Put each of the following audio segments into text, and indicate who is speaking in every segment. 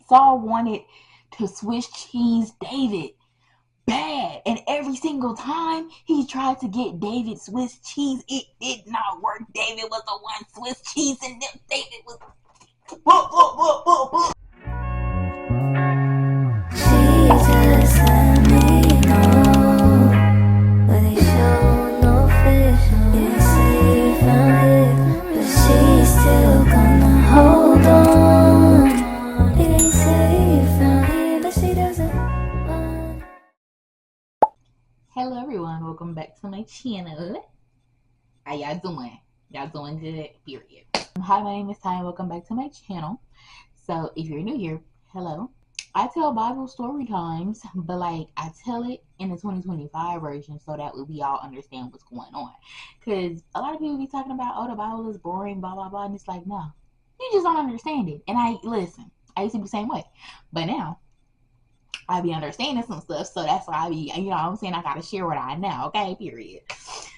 Speaker 1: Saul wanted to Swiss cheese David bad, and every single time he tried to get David Swiss cheese, it did not work. David was the one Swiss cheese, and then David was
Speaker 2: Jesus, let me know, but they show no fish. Didn't say you found it, but she's still gonna hold on. Didn't say you found it, but she doesn't want.
Speaker 1: Hello everyone, welcome back to my channel. How y'all doing? Y'all doing good, period. Hi, my name is Ty and welcome back to my channel. So if you're new here, hello. I tell Bible story times, but like I tell it in the 2025 version so that we all understand what's going on. Because a lot of people be talking about, oh, the Bible is boring, blah, blah, blah. And it's like, no, you just don't understand it. And I used to be the same way. But now, I be understanding some stuff. So that's why I be, you know what I'm saying? I got to share what I know, okay, period.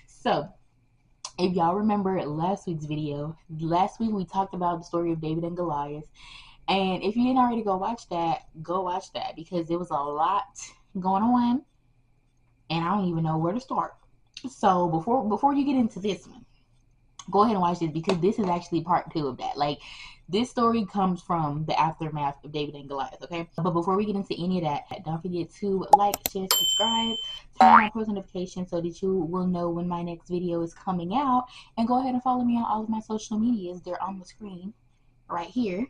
Speaker 1: So, if y'all remember last week's video, last week we talked about the story of David and Goliath. And if you didn't already go watch that because there was a lot going on and I don't even know where to start. So before you get into this one, go ahead and watch this because this is actually part 2 of that. Like, this story comes from the aftermath of David and Goliath, okay? But before we get into any of that, don't forget to like, share, subscribe, turn on post notifications so that you will know when my next video is coming out. And go ahead and follow me on all of my social medias. They're on the screen right here.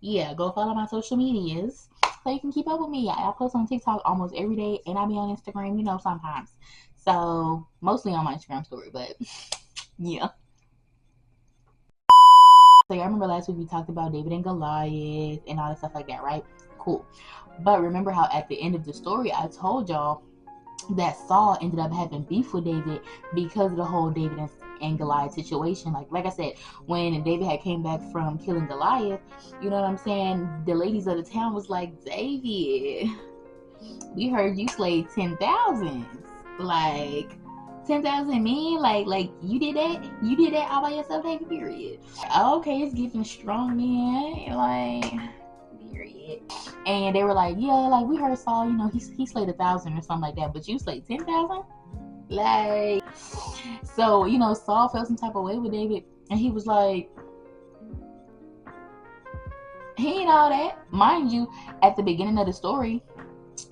Speaker 1: Yeah, go follow my social medias so you can keep up with me. I post on TikTok almost every day, and I be on Instagram, you know, sometimes. So, mostly on my Instagram story, but yeah. So, y'all remember last week we talked about David and Goliath and all that stuff like that, right? Cool. But remember how at the end of the story, I told y'all that Saul ended up having beef with David because of the whole David and Goliath situation. Like I said, when David had came back from killing Goliath, you know what I'm saying, the ladies of the town was like, David, we heard you slayed 10,000. Like 10,000 men? Like you did that all by yourself, David, period. Okay, it's giving strong men, like, period. And they were like, yeah, like we heard Saul, you know, he slayed 1,000 or something like that, but you slayed 10,000? Like, so, you know, Saul felt some type of way with David, and he was like, he ain't all that. Mind you, at the beginning of the story,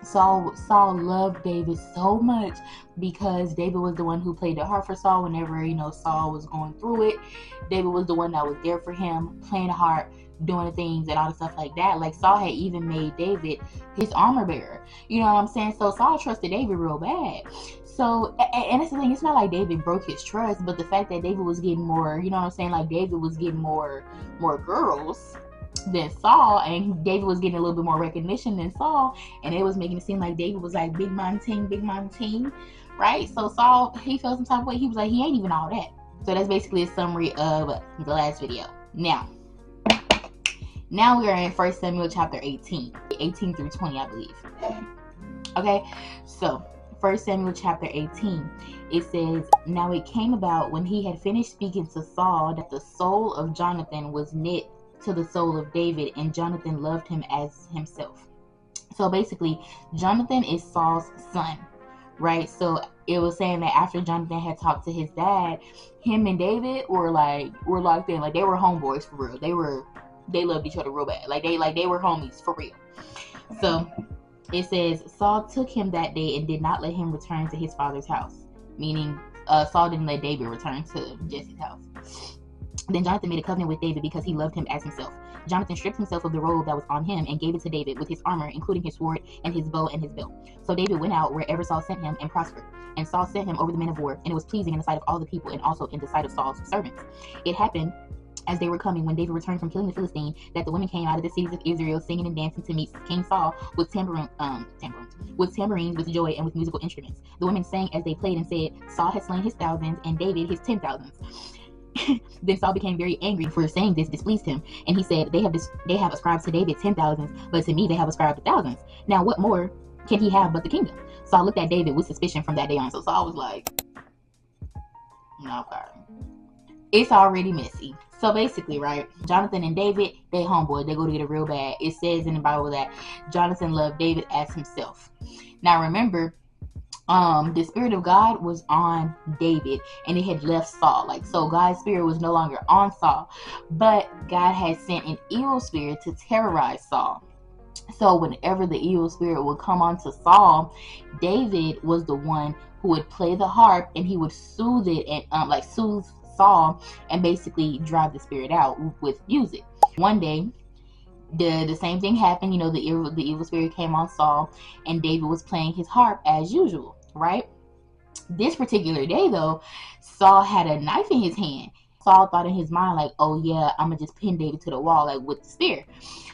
Speaker 1: Saul loved David so much because David was the one who played the harp for Saul whenever, you know, Saul was going through it. David was the one that was there for him, playing the harp, doing the things and all the stuff like that. Like, Saul had even made David his armor bearer. You know what I'm saying? So Saul trusted David real bad. So, and that's the thing, it's not like David broke his trust, but the fact that David was getting more, you know what I'm saying, like David was getting more girls than Saul, and David was getting a little bit more recognition than Saul, and it was making it seem like David was like big man team, right? So Saul, he felt some type of way. He was like, he ain't even all that. So that's basically a summary of the last video. Now we are in 1 Samuel chapter 18 through 20, I believe. Okay, so 1 Samuel chapter 18, it says, now it came about when he had finished speaking to Saul that the soul of Jonathan was knit to the soul of David, and Jonathan loved him as himself. So basically, Jonathan is Saul's son, right? So it was saying that after Jonathan had talked to his dad, him and David were locked in, like they were homeboys for real. They loved each other real bad, like they were homies for real. So it says, Saul took him that day and did not let him return to his father's house, meaning Saul didn't let David return to Jesse's house. Then Jonathan made a covenant with David because he loved him as himself. Jonathan stripped himself of the robe that was on him and gave it to David with his armor, including his sword and his bow and his belt. So David went out wherever Saul sent him and prospered. And Saul sent him over the men of war, and it was pleasing in the sight of all the people and also in the sight of Saul's servants. It happened as they were coming, when David returned from killing the Philistine, that the women came out of the cities of Israel singing and dancing to meet King Saul with tambourines, with joy, and with musical instruments. The women sang as they played and said, Saul has slain his thousands and David his 10,000s. Then Saul became very angry, for saying this displeased him, and he said, they have ascribed to David 10,000s, but to me they have ascribed thousands. Now what more can he have but the kingdom? Saul looked at David with suspicion from that day on. So Saul was like, no, okay. it's already messy. So basically, right, Jonathan and David, they homeboys, they go together real bad. It says in the Bible that Jonathan loved David as himself. Now remember, the spirit of God was on David and it had left Saul. Like, so God's spirit was no longer on Saul, but God had sent an evil spirit to terrorize Saul. So whenever the evil spirit would come onto Saul, David was the one who would play the harp and he would soothe it and like soothe Saul and basically drive the spirit out with music. One day, the same thing happened. You know, the evil spirit came on Saul and David was playing his harp as usual, right? This particular day though, Saul had a knife in his hand. Saul thought in his mind like, oh yeah, I'm gonna just pin David to the wall like with the spear.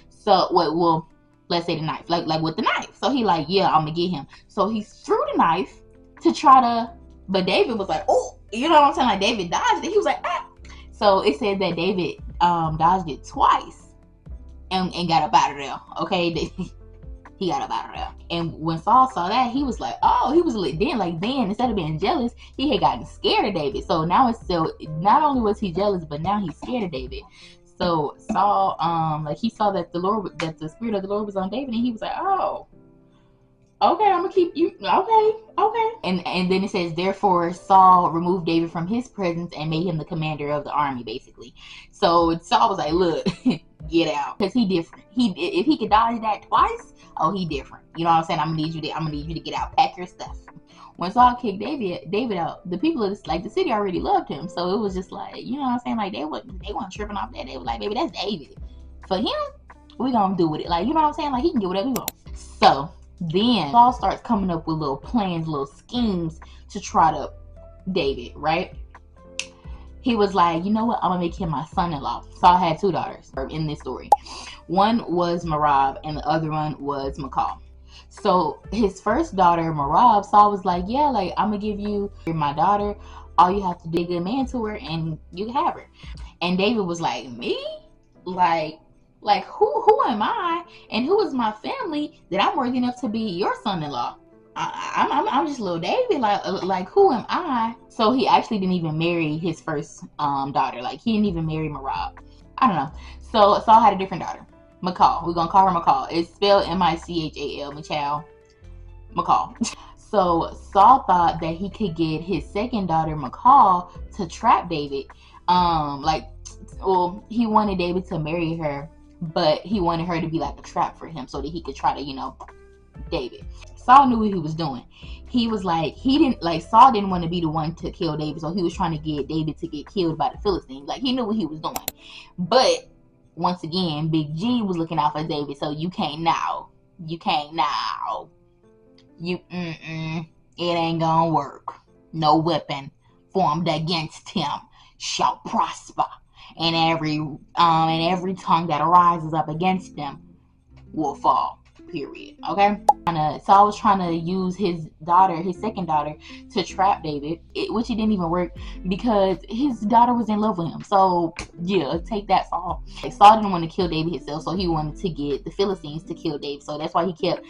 Speaker 1: So well, let's say the knife, like with the knife. So he like, yeah, I'm gonna get him. So he threw the knife to try to, but David was like, oh, you know what I'm saying? Like David dodged it. He was like, ah. So it said that David dodged it twice and got up out of there. Okay, he got up out of there. And when Saul saw that, he was like, oh, he was then instead of being jealous, he had gotten scared of David. So now it's so not only was he jealous, but now he's scared of David. So Saul, like he saw that the spirit of the Lord was on David, and he was like, oh, okay, I'm gonna keep you. Okay. And then it says, therefore Saul removed David from his presence and made him the commander of the army, basically. So Saul was like, look, get out, because he different. If he could dodge that twice, oh, he different. You know what I'm saying? I'm gonna need you to get out, pack your stuff. When Saul kicked David out, the people of the city already loved him. So it was just like, you know what I'm saying? Like they weren't tripping off that. They were like, baby, that's David. For him, we gonna do with it. Like, you know what I'm saying? Like he can get whatever he wants. So then Saul starts coming up with little plans, little schemes to try to David, right? He was like, you know what? I'm gonna make him my son-in-law. Saul had two daughters in this story. One was Merab and the other one was Michal. So his first daughter, Merab, Saul was like, yeah, like I'm gonna give you my daughter. All you have to do is get a man to her and you can have her. And David was like, me? Like who am I and who is my family that I'm worthy enough to be your son-in-law? I'm just little David. Like who am I? So he actually didn't even marry his first daughter. Like he didn't even marry Merab. I don't know. So Saul had a different daughter, Michal. We're gonna call her Michal. It's spelled Michal. Michal. So Saul thought that he could get his second daughter Michal to trap David. He wanted David to marry her, but he wanted her to be like a trap for him so that he could try to, David. Saul knew what he was doing. He was like, Saul didn't want to be the one to kill David, so he was trying to get David to get killed by the Philistines. Like, he knew what he was doing. But, once again, Big G was looking out for David, so you can't now. It ain't gonna work. No weapon formed against him shall prosper, and every tongue that rises up against them will fall. Period. Okay. Saul was trying to use his second daughter, to trap David, which it didn't even work because his daughter was in love with him. So yeah, take that, Saul. Saul didn't want to kill David himself, so he wanted to get the Philistines to kill David. So that's why he kept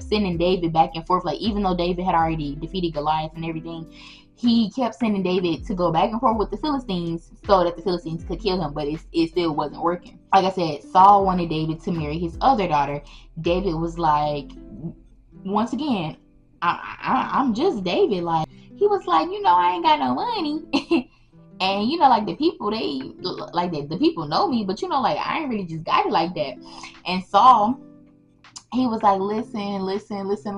Speaker 1: sending David back and forth. Like, even though David had already defeated Goliath and everything, he kept sending David to go back and forth with the Philistines so that the Philistines could kill him, but it still wasn't working. Like I said, Saul wanted David to marry his other daughter. David was like, once again, I'm just David. Like, he was like, I ain't got no money. And, like the people, the people know me, but, I ain't really just got it like that. And Saul, he was like, listen,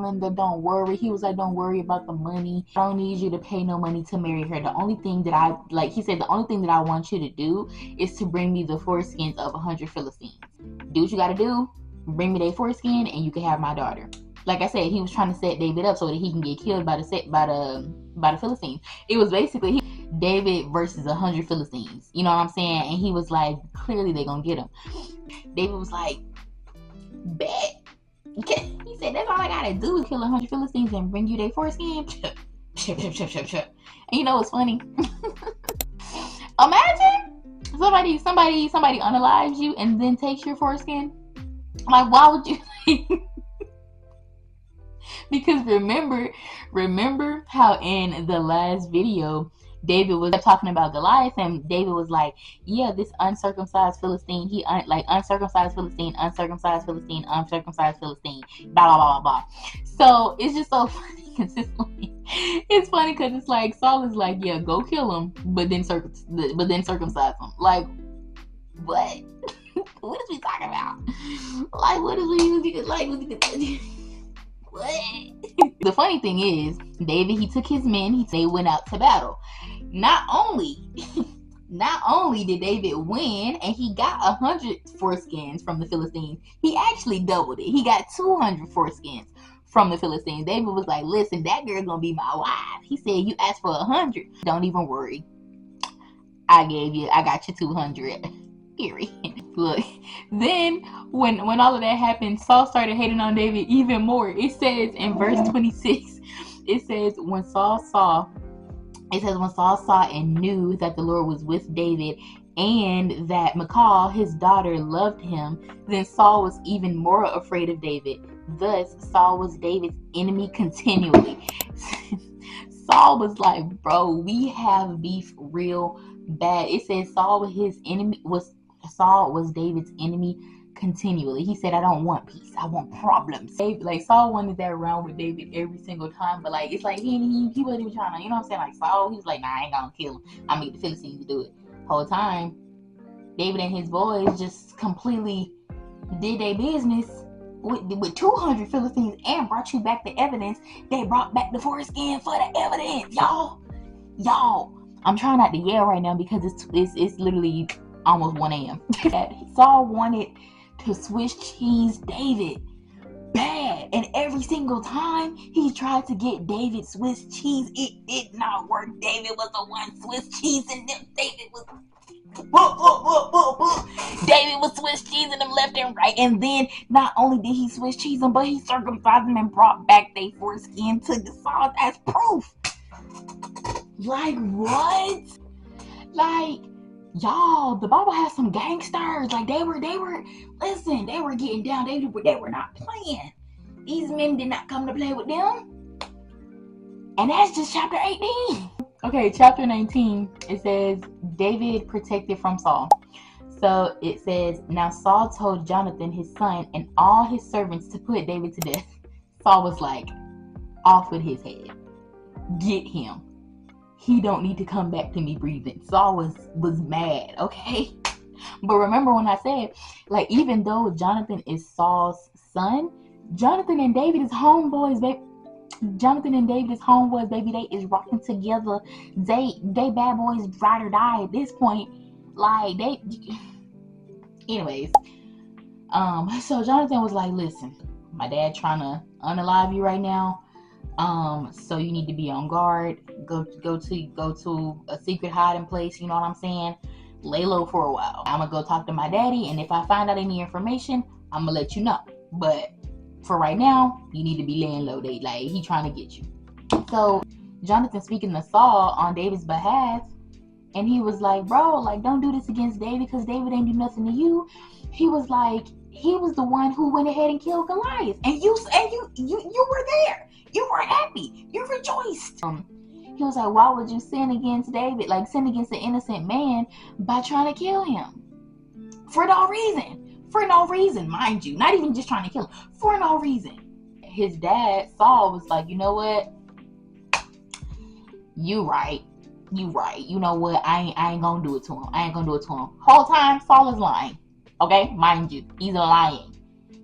Speaker 1: Linda, don't worry. He was like, don't worry about the money. I don't need you to pay no money to marry her. The only thing that the only thing that I want you to do is to bring me the foreskins of 100 Philistines. Do what you got to do. Bring me their foreskin and you can have my daughter. Like I said, he was trying to set David up so that he can get killed by the Philistines. It was basically David versus 100 Philistines. You know what I'm saying? And he was like, clearly they're going to get him. David was like, bet. He said, that's all I gotta do is kill 100 Philistines and bring you their foreskin. And you know what's funny? Imagine somebody unalives you and then takes your foreskin. Like, why would you? Because remember how in the last video David was talking about Goliath, and David was like, yeah, this uncircumcised Philistine, uncircumcised Philistine, uncircumcised Philistine, uncircumcised Philistine, blah, blah, blah, blah, blah. So it's just so funny consistently. It's funny because it's like Saul is like, yeah, go kill him, but then circumcise him. Like, what? What is we talking about? Like, what is we like? What? The funny thing is, David, he took his men, they went out to battle. Not only did David win and he got 100 foreskins from the Philistines, he actually doubled it. He got 200 foreskins from the Philistines. David was like, listen, that girl's gonna be my wife. He said, you asked for 100. Don't even worry. I got you 200. Period. Look, then when all of that happened, Saul started hating on David even more. It says in verse 26, it says when Saul saw and knew that the Lord was with David and that Michal, his daughter, loved him, then Saul was even more afraid of David. Thus, Saul was David's enemy continually. Saul was like, bro, we have beef real bad. It says Saul was David's enemy continually. He said, I don't want peace, I want problems. Like Saul wanted that round with David every single time, but like it's like he wasn't even trying to, you know what I'm saying? Like Saul, he was like, nah, I ain't gonna kill him. I'm gonna get the Philistines to do it. Whole time, David and his boys just completely did their business with 200 Philistines and brought you back the evidence. They brought back the foreskin for the evidence, y'all. I'm trying not to yell right now because it's literally almost 1 a.m. Saul wanted to Swiss cheese David bad, and every single time he tried to get David Swiss cheese, it did not work. David was the one Swiss cheese and them. David was Swiss cheesing them left and right, and then not only did he Swiss cheese them, but he circumcised them and brought back their foreskin to the Saul as proof. Like what? Like, y'all, the Bible has some gangsters. Like they were getting down. They were not playing. These men did not come to play with them. And that's just chapter 18. Okay, chapter 19, it says, David protected from Saul. So it says, now Saul told Jonathan, his son, and all his servants to put David to death. Saul was like, off with his head. Get him. He don't need to come back to me breathing. Saul was mad, okay? But remember when I said, like, even though Jonathan is Saul's son, Jonathan and David is homeboys, baby. They is rocking together. They bad boys, ride or die at this point. Like, anyways. So Jonathan was like, listen, my dad trying to unalive you right now. So you need to be on guard. Go to a secret hiding place. You know what I'm saying? Lay low for a while. I'm gonna go talk to my daddy, and if I find out any information, I'm gonna let you know. But for right now, you need to be laying low. He trying to get you. So Jonathan speaking to Saul on David's behalf, and he was like, bro, like, don't do this against David because David ain't do nothing to you. He was like, he was the one who went ahead and killed Goliath, and you were there. You were happy. You rejoiced. He was like, why would you sin against David? Like, sin against an innocent man by trying to kill him? For no reason. For no reason, mind you. Not even just trying to kill him. For no reason. His dad, Saul, was like, you know what? You right. You know what? I ain't gonna do it to him. Whole time, Saul is lying. Okay? Mind you. He's lying.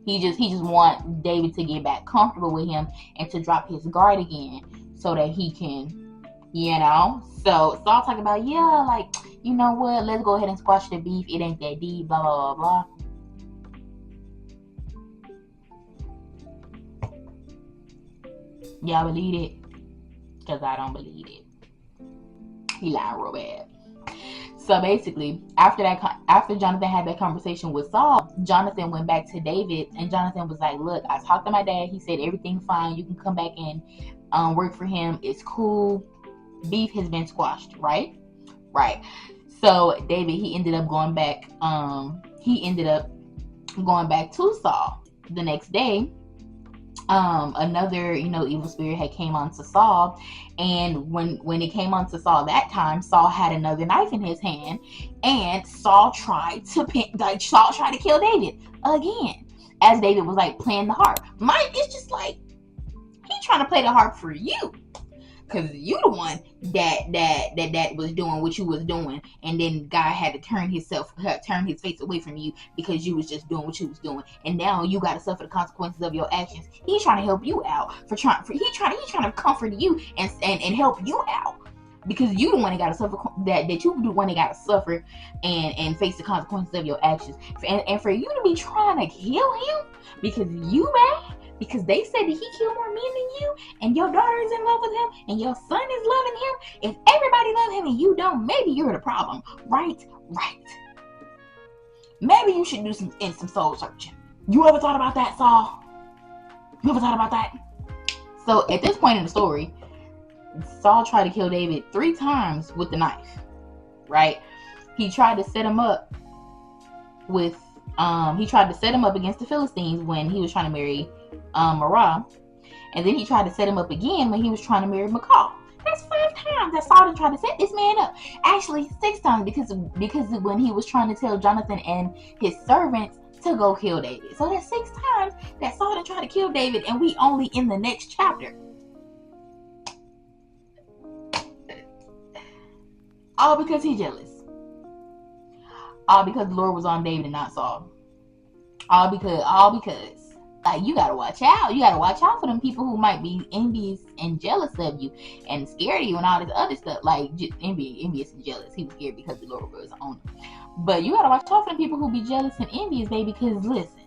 Speaker 1: He just want David to get back comfortable with him and to drop his guard again so that he can, you know. So Saul talking about, yeah, like, you know what, let's go ahead and squash the beef. It ain't that deep, blah, blah, blah, blah. Y'all believe it? Because I don't believe it. He lied real bad. So basically, after Jonathan had that conversation with Saul, Jonathan went back to David, and Jonathan was like, look, I talked to my dad. He said everything's fine. You can come back and work for him. It's cool. Beef has been squashed, right? Right. So David, he ended up going back to Saul the next day. another, evil spirit had came onto Saul, and when it came onto Saul that time, Saul had another knife in his hand, and Saul tried to kill David again, as David was like playing the harp. It's just like he trying to play the harp for you, because you the one that was doing what you was doing, and then God had to turn his face away from you because you was just doing what you was doing, and now you got to suffer the consequences of your actions. He's trying to help you out he's trying to comfort you and help you out, because you the one that got to suffer that you the one that got to suffer and face the consequences of your actions, and for you to be trying to kill him because you mad. Because they said that he killed more men than you, and your daughter is in love with him, and your son is loving him. If everybody loves him and you don't, maybe you're the problem. Right. Maybe you should do some soul searching. You ever thought about that, Saul? You ever thought about that? So at this point in the story, Saul tried to kill David 3 times with the knife. Right? He tried to set him up against the Philistines when he was trying to marry Marah, and then he tried to set him up again when he was trying to marry Michal. That's 5 times that Saul tried to set this man up. Actually 6 times, because when he was trying to tell Jonathan and his servants to go kill David. So that's 6 times that Saul tried to kill David, and we only in the next chapter. All because he's jealous. All because the Lord was on David and not Saul. All because. Like, you gotta watch out. You gotta watch out for them people who might be envious and jealous of you and scared of you and all this other stuff. Like, just envious and jealous. He was scared because the Lord was on him. But you gotta watch out for them people who be jealous and envious, baby. Because listen,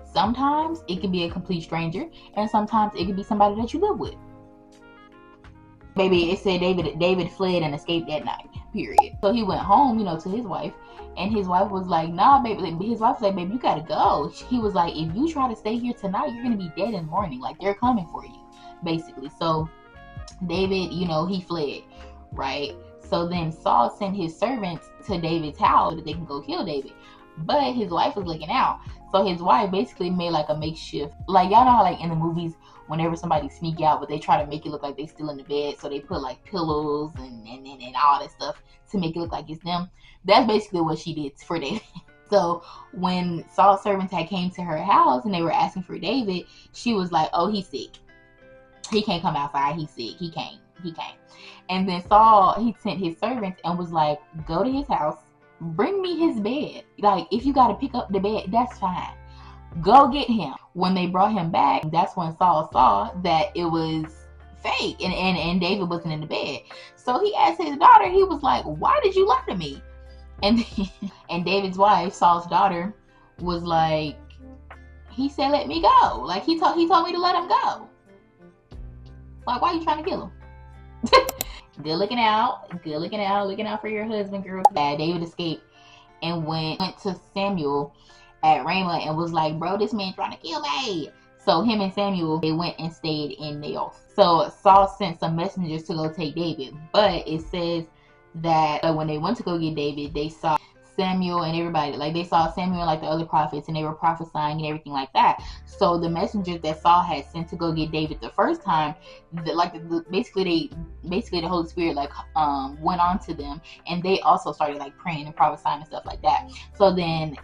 Speaker 1: sometimes it can be a complete stranger, and sometimes it can be somebody that you live with. Baby, it said David fled and escaped that night. Period. So he went home, to his wife. And his wife was like, nah, baby. His wife was like, baby, you gotta go. He was like, if you try to stay here tonight, you're gonna be dead in the morning. Like, they're coming for you, basically. So David, he fled, right? So then Saul sent his servants to David's house so that they can go kill David. But his wife was looking out. So his wife basically made like a makeshift, like, y'all know how like in the movies, whenever somebody sneak out, but they try to make it look like they still in the bed, so they put like pillows and all that stuff to make it look like it's them. That's basically what she did for David. So when Saul's servants had came to her house and they were asking for David, she was like, oh, he's sick. He can't come outside. He's sick. He can't. And then Saul, he sent his servants and was like, go to his house, bring me his bed. Like, if you got to pick up the bed, that's fine. Go get him. When they brought him back, that's when Saul saw that it was fake and David wasn't in the bed. So he asked his daughter, he was like, why did you lie to me? And David's wife, Saul's daughter, was like, he said, let me go. Like, he told me to let him go. Like, why are you trying to kill him? Good looking out for your husband, girl. Yeah, David escaped and went to Samuel at Ramah and was like, bro, this man trying to kill me. So him and Samuel, they went and stayed in Naoth. So Saul sent some messengers to go take David, but it says that when they went to go get David, they saw Samuel and everybody, like they saw Samuel and like the other prophets, and they were prophesying and everything like that. So the messengers that Saul had sent to go get David the first time, basically the Holy Spirit went on to them, and they also started like praying and prophesying and stuff like that. So then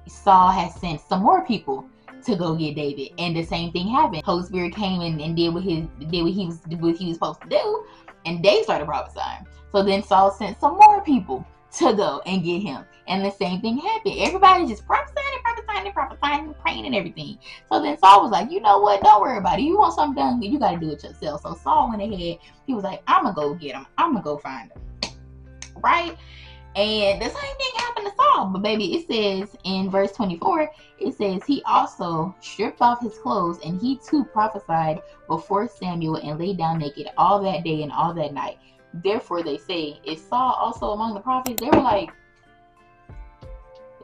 Speaker 1: Saul had sent some more people to go get David, and the same thing happened. Holy Spirit came and did what he was supposed to do, and they started prophesying. So then Saul sent some more people to go and get him, and the same thing happened. Everybody just prophesying, praying and everything. So then Saul was like, you know what, don't worry about it. You want something done, you got to do it yourself. So Saul went ahead. He was like, I'm gonna go get him. I'm gonna go find him, right? And the same thing happened to Saul. But baby, it says in verse 24, it says he also stripped off his clothes, and he too prophesied before Samuel, and lay down naked all that day and all that night. Therefore they say, is Saul also among the prophets? They were like,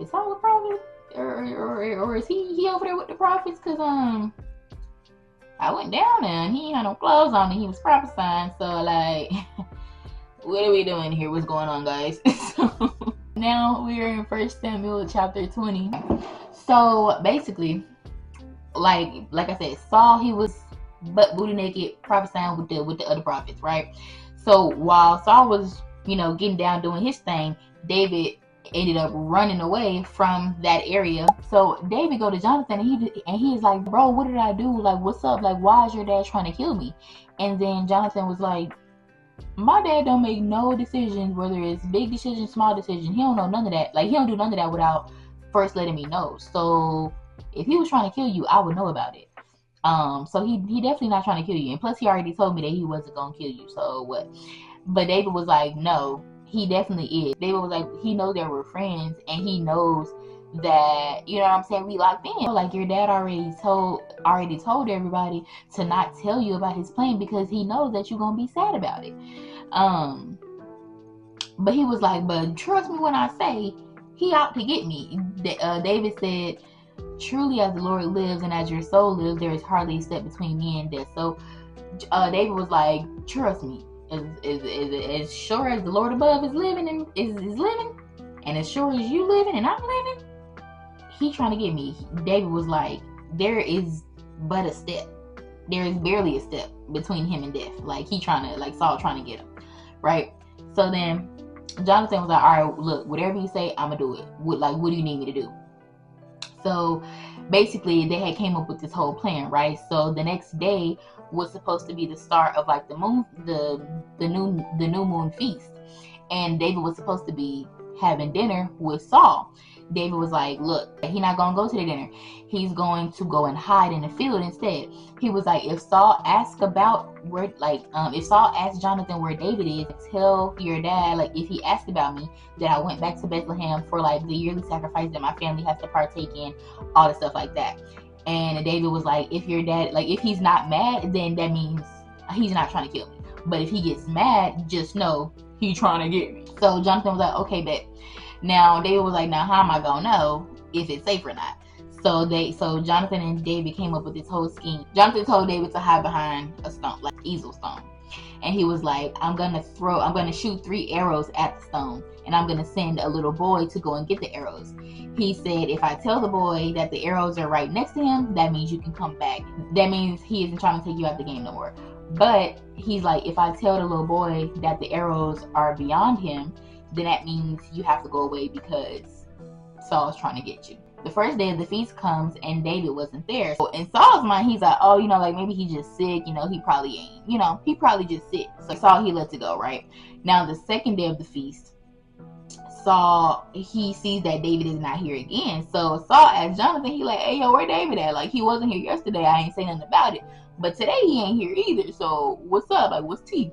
Speaker 1: is Saul a prophet? Or is he over there with the prophets? Because I went down there and he ain't had no clothes on and he was prophesying. So like, what are we doing here? What's going on, guys? So now we are in 1 Samuel chapter 20. So basically, like I said, Saul, he was butt booty naked prophesying with the other prophets, right? So while Saul was, getting down doing his thing, David ended up running away from that area. So David go to Jonathan and he's like, bro, what did I do? Like, what's up? Like, why is your dad trying to kill me? And then Jonathan was like, my dad don't make no decisions, whether it's big decisions, small decisions. He don't know none of that. Like, he don't do none of that without first letting me know. So if he was trying to kill you, I would know about it. So he definitely not trying to kill you. And plus, he already told me that he wasn't gonna kill you. So what? But David was like, no, he definitely is. David was like, he knows that we're friends, and he knows that, you know what I'm saying, we locked in. Like, your dad already told everybody to not tell you about his plan because he knows that you're gonna be sad about it. But he was like, but trust me when I say he out to get me. David said, truly as the Lord lives and as your soul lives, there is hardly a step between me and death. So David was like, trust me, as sure as the Lord above is living and is living, and as sure as you living and I'm living, he trying to get me. David was like, there is but a step. There is barely a step between him and death. Like, Saul trying to get him, right? So then Jonathan was like, all right, look, whatever you say, I'm gonna do it. What do you need me to do? So basically they had came up with this whole plan, right? So the next day was supposed to be the start of like the new moon feast, and David was supposed to be having dinner with Saul. David was like, look, he's not gonna go to the dinner. He's going to go and hide in the field instead. He was like, if Saul asks about where, if Saul asks Jonathan where David is, tell your dad, like, if he asked about me, that I went back to Bethlehem for like the yearly sacrifice that my family has to partake in, all the stuff like that. And David was like, if your dad, like, if he's not mad, then that means he's not trying to kill me. But if he gets mad, just know he's trying to get me. So Jonathan was like, okay, bet. Now David was like, now how am I gonna know if it's safe or not? So Jonathan and David came up with this whole scheme. Jonathan told David to hide behind a stone, like easel stone. And he was like, I'm gonna shoot 3 arrows at the stone, and I'm gonna send a little boy to go and get the arrows. He said, if I tell the boy that the arrows are right next to him, that means you can come back. That means he isn't trying to take you out the game no more. But he's like, if I tell the little boy that the arrows are beyond him, then that means you have to go away because Saul's trying to get you. The first day of the feast comes and David wasn't there. So in Saul's mind, he's like, oh, like maybe he's just sick, he probably ain't, he probably just sick. So Saul, he lets it go, right? Now the second day of the feast, Saul, he sees that David is not here again. So Saul asked Jonathan, he like, hey, yo, where David at? Like, he wasn't here yesterday. I ain't say nothing about it. But today he ain't here either. So what's up? Like, what's tea?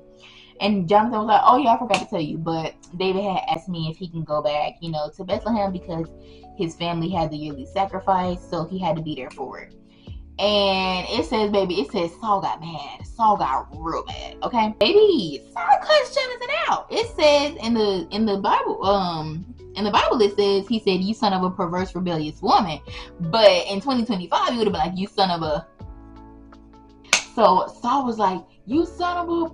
Speaker 1: And Jonathan was like, oh yeah, I forgot to tell you, but David had asked me if he can go back, to Bethlehem because his family had the yearly sacrifice, so he had to be there for it. And it says Saul got mad. Saul got real mad, okay? Baby, Saul cussed Jonathan out. It says in the Bible it says, he said, you son of a perverse, rebellious woman. But in 2025, it would have been like, you son of a... So Saul was like, you son of a...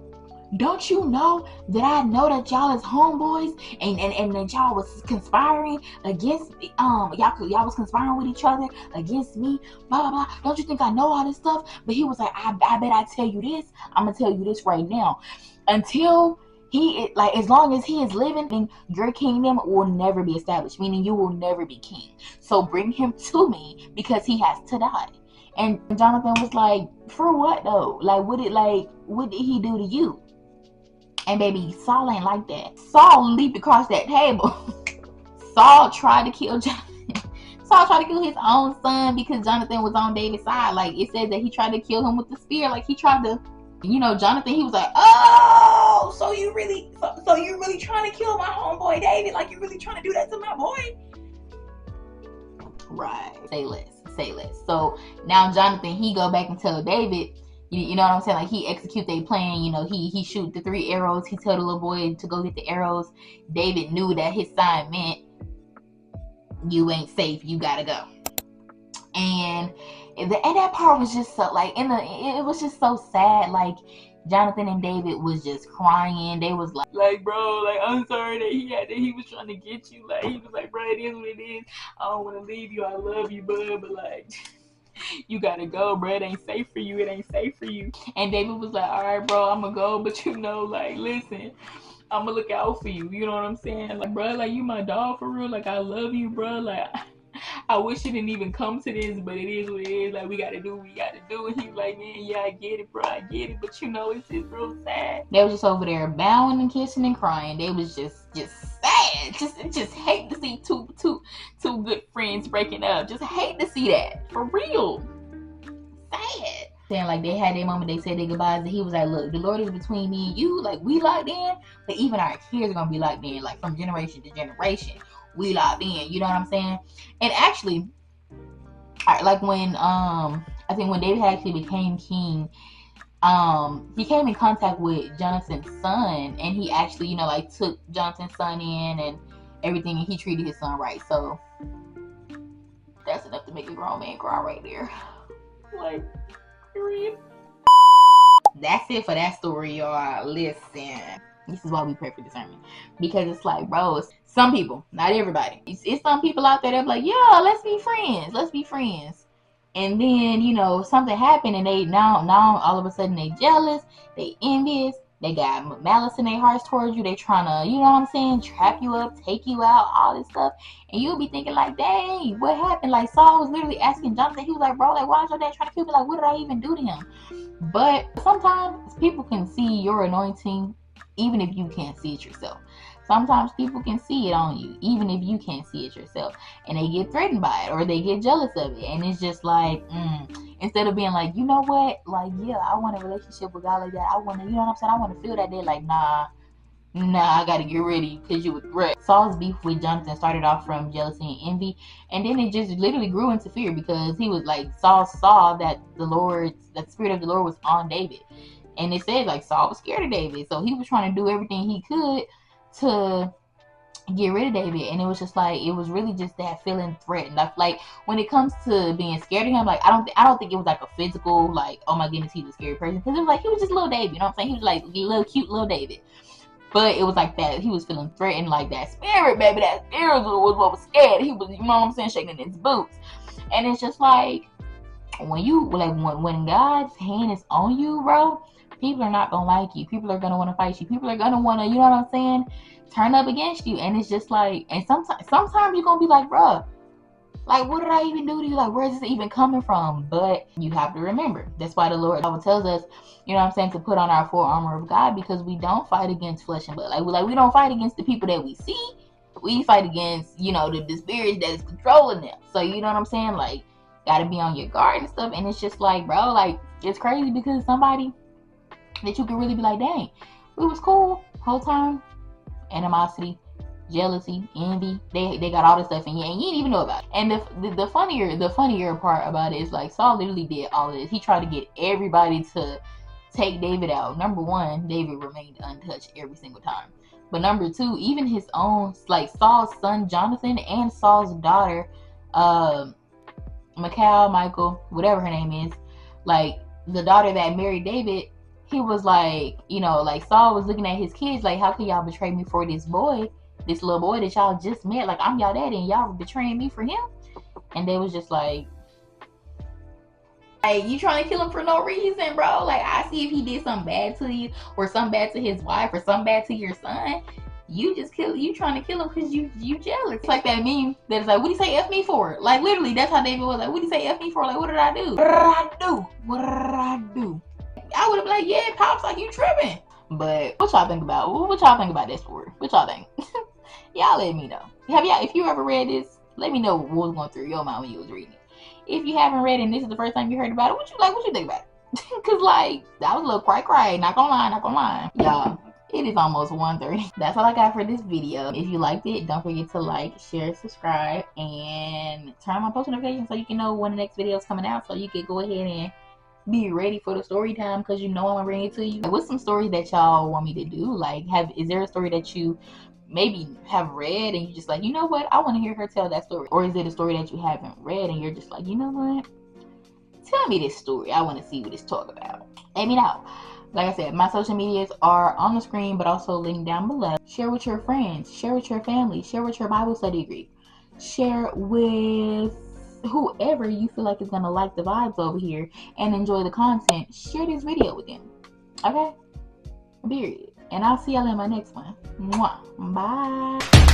Speaker 1: Don't you know that I know that y'all is homeboys and that y'all was conspiring against y'all was conspiring with each other against me, blah blah blah. Don't you think I know all this stuff? But he was like, I bet I tell you this. I'm gonna tell you this right now. Until as long as he is living, then your kingdom will never be established, meaning you will never be king. So bring him to me because he has to die. And Jonathan was like, for what though? Like, what did he do to you? And baby, Saul ain't like that. Saul leaped across that table. Saul tried to kill Jonathan. Saul tried to kill his own son because Jonathan was on David's side. Like, it says that he tried to kill him with the spear. Like, he tried to, Jonathan, he was like, oh, so you really trying to kill my homeboy David? Like, you really trying to do that to my boy? Right. Say less. So now Jonathan, he go back and tell David, you know what I'm saying? Like, he execute their plan. He shoot the 3 arrows. He tell the little boy to go get the arrows. David knew that his sign meant you ain't safe. You gotta go. And that part was just so it was just so sad. Like, Jonathan and David was just crying. They was like, bro, like, I'm sorry that he was trying to get you. Like, he was like, bro, it is what it is. I don't want to leave you. I love you, bud, but like, You gotta go, bro. It ain't safe for you. It ain't safe for you. And David was like, all right, bro, I'm gonna go. But you know, like, listen, I'm gonna look out for you. You know what I'm saying? Like, bro, like, you my dog for real. Like, I love you, bro. Like, I wish it didn't even come to this, but it is what it is. Like, we gotta do what we gotta do. And he's like, man, yeah, I get it, bro. I get it. But you know, it's just real sad. They was just over there bowing and kissing and crying. They was just sad. Just hate to see two good friends breaking up. Just hate to see that. For real. Sad. Saying like they had their moment, they said their goodbyes, and he was like, look, the Lord is between me and you. Like, we locked in, but even our kids are gonna be locked in, like from generation to generation. We locked in, you know what I'm saying? And actually, like when I think when David actually became king, he came in contact with Jonathan's son, and he actually, you know, like took Jonathan's son in and everything, and he treated his son right. So that's enough to make a grown man cry right there. Like, period. That's it for that story, y'all. Listen, this is why we pray for discernment, because it's like, bro, some people, not everybody, it's some people out there that be like, yeah, let's be friends, and then, you know, something happened, and they now all of a sudden they jealous, they envious, they got malice in their hearts towards you. They trying to, you know what I'm saying, trap you up, take you out, all this stuff. And you'll be thinking like, dang, what happened? Like, Saul was literally asking Jonathan. He was like, bro, like, why is your dad trying to kill me? Like, what did I even do to him? But sometimes people can see your anointing even if you can't see it yourself. Sometimes people can see it on you even if you can't see it yourself, and they get threatened by it or they get jealous of it. And it's just like, instead of being like, you know what, like, yeah, I want a relationship with God like that, I want to, you know what I'm saying, I want to feel that. They're like, nah, I gotta get ready because you a threat. Saul's beef with Jonathan started off from jealousy and envy, and then it just literally grew into fear, because he was like, Saul saw that the spirit of the Lord was on David, and it said like Saul was scared of David, so he was trying to do everything he could to get rid of David. And it was just like, it was really just that feeling threatened. Like when it comes to being scared of him, like I don't think it was like a physical, like, oh my goodness, he's a scary person, because it was like he was just little David, you know what I'm saying? He was like little cute little David. But it was like that, he was feeling threatened, like that spirit, baby, that spirit was what was scared. He was, you know what I'm saying, shaking in his boots. And it's just like, when God's hand is on you, bro, people are not gonna like you. People are gonna want to fight you. People are gonna want to, you know what I'm saying, turn up against you. And it's just like, and sometimes you're gonna be like, bro, like, what did I even do to you? Like, where is this even coming from? But you have to remember, that's why the Lord tells us, you know what I'm saying, to put on our full armor of God, because we don't fight against flesh and blood. Like we don't fight against the people that we see. We fight against, you know, the spirits that is controlling them. So, you know what I'm saying? Like, gotta be on your guard and stuff. And it's just like, bro, like, it's crazy, because somebody that you can really be like, dang, we was cool whole time. Animosity, jealousy, envy, they got all this stuff, and you didn't even know about it. And the funnier part about it is, like, Saul literally did all of this. He tried to get everybody to take David out. Number one, David remained untouched every single time. But number two, even his own, like, Saul's son Jonathan and Saul's daughter, Michael, whatever her name is, like, the daughter that married David, he was like, you know, like, Saul was looking at his kids like, how can y'all betray me for this boy, this little boy that y'all just met? Like, I'm y'all daddy, and y'all betraying me for him? And they was just like, you trying to kill him for no reason, bro? Like, I see if he did something bad to you, or something bad to his wife, or something bad to your son, you trying to kill him because you jealous. It's like that meme that is like, what did he say F me for? Like, literally, that's how David was like, what did he say F me for? Like, what did I do? What did I do? I would have been like, yeah, Pops, like, you tripping. But what y'all think about? What y'all think about this story? What y'all think? Y'all let me know. If you ever read this, let me know what was going through your mind when you was reading it. If you haven't read it and this is the first time you heard about it, what you think about it? Cause like, that was a little cry. Not gonna lie. Y'all, it is almost 1:30. That's all I got for this video. If you liked it, don't forget to like, share, subscribe, and turn on my post notifications so you can know when the next video is coming out, so you can go ahead and be ready for the story time, because you know I'm gonna bring it to you. Like, what's some stories that y'all want me to do? Like, is there a story that you maybe have read and you just like, you know what, I want to hear her tell that story? Or is it a story that you haven't read and you're just like, you know what, tell me this story, I want to see what it's talk about. Let me know. Like I said, my social medias are on the screen, but also linked down below. Share with your friends, share with your family, share with your Bible study group, share with whoever you feel like is gonna like the vibes over here and enjoy the content, share this video with them. Okay? Period. And I'll see y'all in my next one. Mwah. Bye.